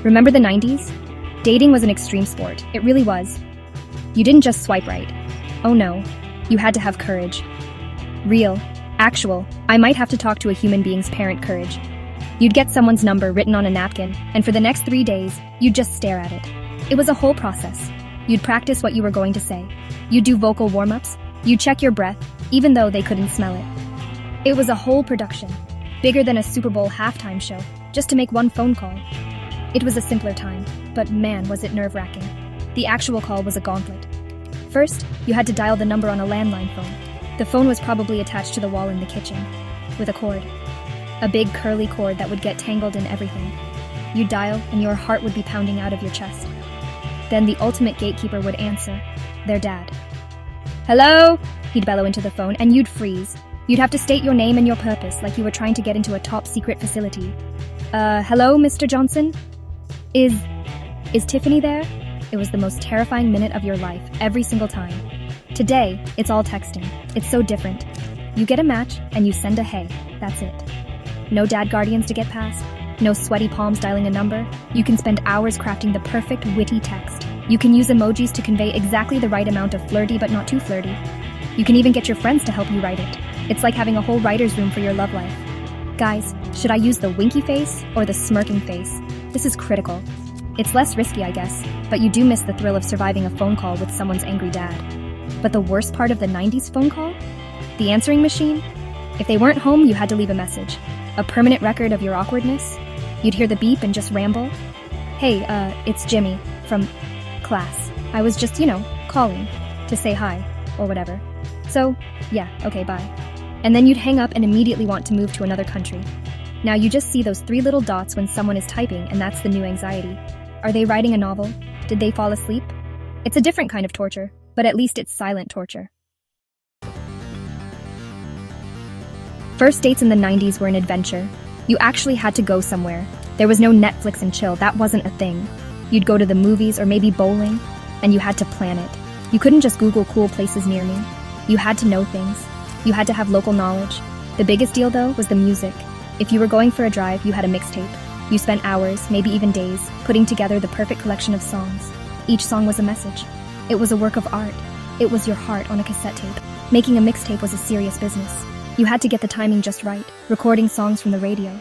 Remember the 90s? Dating was an extreme sport. It really was. You didn't just swipe right. Oh no, you had to have courage. Real, actual, I might have to talk to a human being's parent courage. You'd get someone's number written on a napkin, and for the next 3 days, you'd just stare at it. It was a whole process. You'd practice what you were going to say. You'd do vocal warm-ups. You'd check your breath, even though they couldn't smell it. It was a whole production, bigger than a Super Bowl halftime show, just to make one phone call. It was a simpler time, but man, was it nerve-wracking. The actual call was a gauntlet. First, you had to dial the number on a landline phone. The phone was probably attached to the wall in the kitchen, with a cord. A big curly cord that would get tangled in everything. You'd dial, and your heart would be pounding out of your chest. Then the ultimate gatekeeper would answer, their dad. "Hello?" He'd bellow into the phone, and you'd freeze. You'd have to state your name and your purpose, like you were trying to get into a top-secret facility. Hello, Mr. Johnson? Is Tiffany there?" It was the most terrifying minute of your life, every single time. Today, it's all texting. It's so different. You get a match, and you send a hey. That's it. No dad guardians to get past. No sweaty palms dialing a number. You can spend hours crafting the perfect, witty text. You can use emojis to convey exactly the right amount of flirty but not too flirty. You can even get your friends to help you write it. It's like having a whole writer's room for your love life. Guys, should I use the winky face or the smirking face? This is critical. It's less risky, I guess, but you do miss the thrill of surviving a phone call with someone's angry dad. But the worst part of the 90s phone call? The answering machine? If they weren't home, you had to leave a message. A permanent record of your awkwardness. You'd hear the beep and just ramble. "Hey, it's Jimmy from class. I was just, calling to say hi, or whatever. So, yeah, okay, bye." And then you'd hang up and immediately want to move to another country. Now you just see those 3 little dots when someone is typing, and that's the new anxiety. Are they writing a novel? Did they fall asleep? It's a different kind of torture, but at least it's silent torture. First dates in the 90s were an adventure. You actually had to go somewhere. There was no Netflix and chill, that wasn't a thing. You'd go to the movies or maybe bowling, and you had to plan it. You couldn't just Google cool places near me. You had to know things. You had to have local knowledge. The biggest deal, though, was the music. If you were going for a drive, you had a mixtape. You spent hours, maybe even days, putting together the perfect collection of songs. Each song was a message. It was a work of art. It was your heart on a cassette tape. Making a mixtape was a serious business. You had to get the timing just right, recording songs from the radio.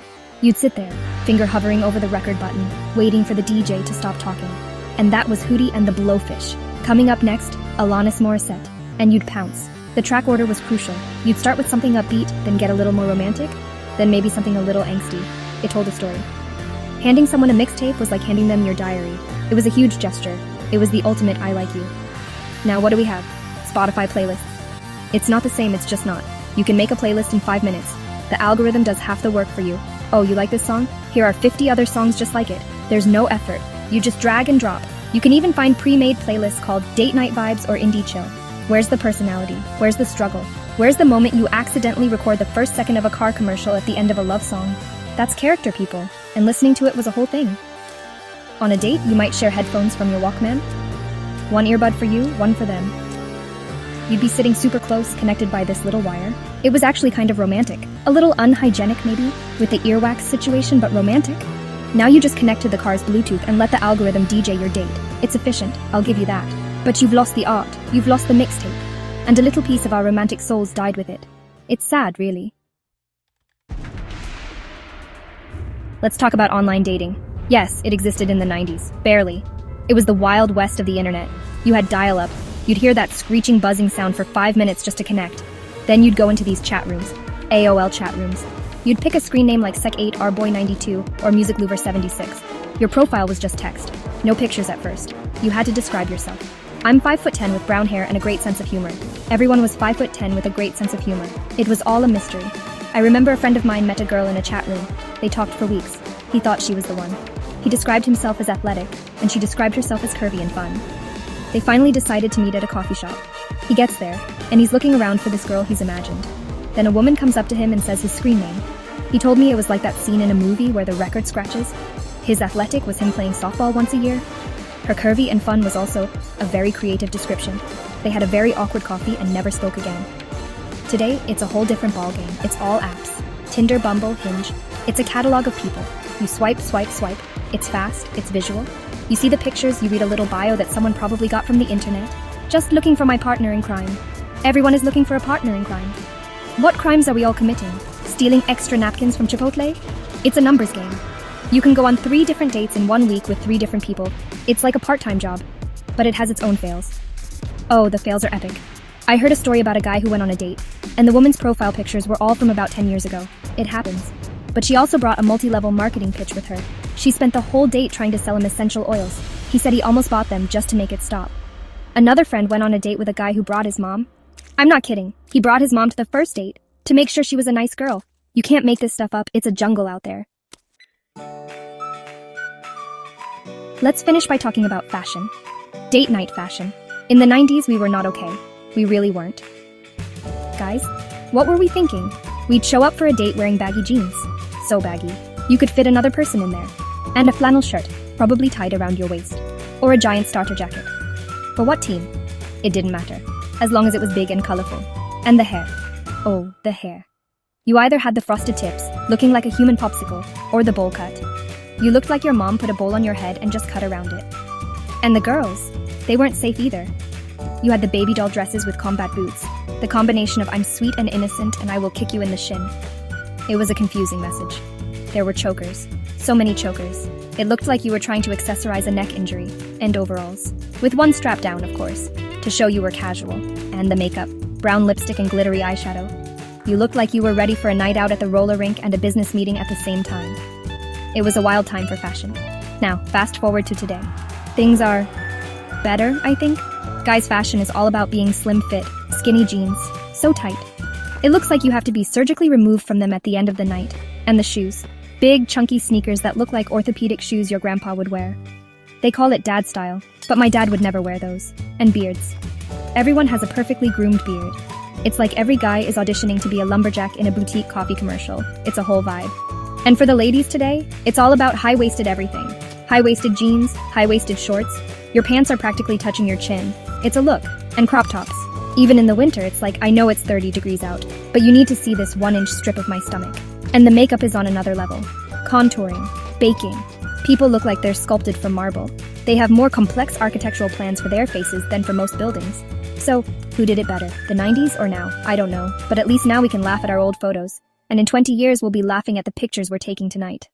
You'd sit there, finger hovering over the record button, waiting for the DJ to stop talking. And that was Hootie and the Blowfish. Coming up next, Alanis Morissette. And you'd pounce. The track order was crucial. You'd start with something upbeat, then get a little more romantic, then maybe something a little angsty. It told a story. Handing someone a mixtape was like handing them your diary. It was a huge gesture. It was the ultimate I like you. Now what do we have? Spotify playlists. It's not the same, it's just not. You can make a playlist in 5 minutes. The algorithm does half the work for you. Oh, you like this song? Here are 50 other songs just like it. There's no effort. You just drag and drop. You can even find pre-made playlists called Date Night Vibes or Indie Chill. Where's the personality? Where's the struggle? Where's the moment you accidentally record the first second of a car commercial at the end of a love song? That's character, people, and listening to it was a whole thing. On a date, you might share headphones from your Walkman. One earbud for you, one for them. You'd be sitting super close, connected by this little wire. It was actually kind of romantic. A little unhygienic, maybe, with the earwax situation, but romantic. Now you just connect to the car's Bluetooth and let the algorithm DJ your date. It's efficient, I'll give you that. But you've lost the art, you've lost the mixtape. And a little piece of our romantic souls died with it. It's sad, really. Let's talk about online dating. Yes, it existed in the 90s. Barely. It was the wild west of the internet. You had dial-up. You'd hear that screeching buzzing sound for 5 minutes just to connect. Then you'd go into these chat rooms. AOL chat rooms. You'd pick a screen name like Sec8, Rboy92, or MusicLouver76. Your profile was just text. No pictures at first. You had to describe yourself. I'm 5'10" with brown hair and a great sense of humor. Everyone was 5'10" with a great sense of humor. It was all a mystery. I remember a friend of mine met a girl in a chat room. They talked for weeks. He thought she was the one. He described himself as athletic, and she described herself as curvy and fun. They finally decided to meet at a coffee shop. He gets there, and he's looking around for this girl he's imagined. Then a woman comes up to him and says his screen name. He told me it was like that scene in a movie where the record scratches. His athletic was him playing softball once a year. Her curvy and fun was also a very creative description. They had a very awkward coffee and never spoke again. Today, it's a whole different ballgame. It's all apps. Tinder, Bumble, Hinge. It's a catalog of people. You swipe, swipe, swipe. It's fast, it's visual. You see the pictures, you read a little bio that someone probably got from the internet. Just looking for my partner in crime. Everyone is looking for a partner in crime. What crimes are we all committing? Stealing extra napkins from Chipotle? It's a numbers game. You can go on 3 different dates in 1 week with 3 different people. It's like a part-time job, but it has its own fails. Oh, the fails are epic. I heard a story about a guy who went on a date, and the woman's profile pictures were all from about 10 years ago. It happens. But she also brought a multi-level marketing pitch with her. She spent the whole date trying to sell him essential oils. He said he almost bought them just to make it stop. Another friend went on a date with a guy who brought his mom. I'm not kidding. He brought his mom to the first date to make sure she was a nice girl. You can't make this stuff up. It's a jungle out there. Let's finish by talking about fashion. Date night fashion. In the 90s, we were not okay. We really weren't. Guys, what were we thinking? We'd show up for a date wearing baggy jeans. So baggy. You could fit another person in there. And a flannel shirt, probably tied around your waist. Or a giant starter jacket. For what team? It didn't matter. As long as it was big and colorful. And the hair. Oh, the hair. You either had the frosted tips, looking like a human popsicle, or the bowl cut. You looked like your mom put a bowl on your head and just cut around it. And the girls, they weren't safe either. You had the baby doll dresses with combat boots, the combination of I'm sweet and innocent and I will kick you in the shin. It was a confusing message. There were chokers. So many chokers. It looked like you were trying to accessorize a neck injury, and overalls. With one strap down, of course, to show you were casual. And the makeup, brown lipstick and glittery eyeshadow. You looked like you were ready for a night out at the roller rink and a business meeting at the same time. It was a wild time for fashion. Now, fast forward to today. Things are better, I think. Guys' fashion is all about being slim fit, skinny jeans, so tight. It looks like you have to be surgically removed from them at the end of the night. And the shoes. Big, chunky sneakers that look like orthopedic shoes your grandpa would wear. They call it dad style, but my dad would never wear those. And beards. Everyone has a perfectly groomed beard. It's like every guy is auditioning to be a lumberjack in a boutique coffee commercial. It's a whole vibe. And for the ladies today, it's all about high-waisted everything. High-waisted jeans, high-waisted shorts. Your pants are practically touching your chin. It's a look. And crop tops. Even in the winter, it's like, I know it's 30 degrees out, but you need to see this 1-inch strip of my stomach. And the makeup is on another level. Contouring. Baking. People look like they're sculpted from marble. They have more complex architectural plans for their faces than for most buildings. So, who did it better, the 90s or now? I don't know, but at least now we can laugh at our old photos. And in 20 years we'll be laughing at the pictures we're taking tonight.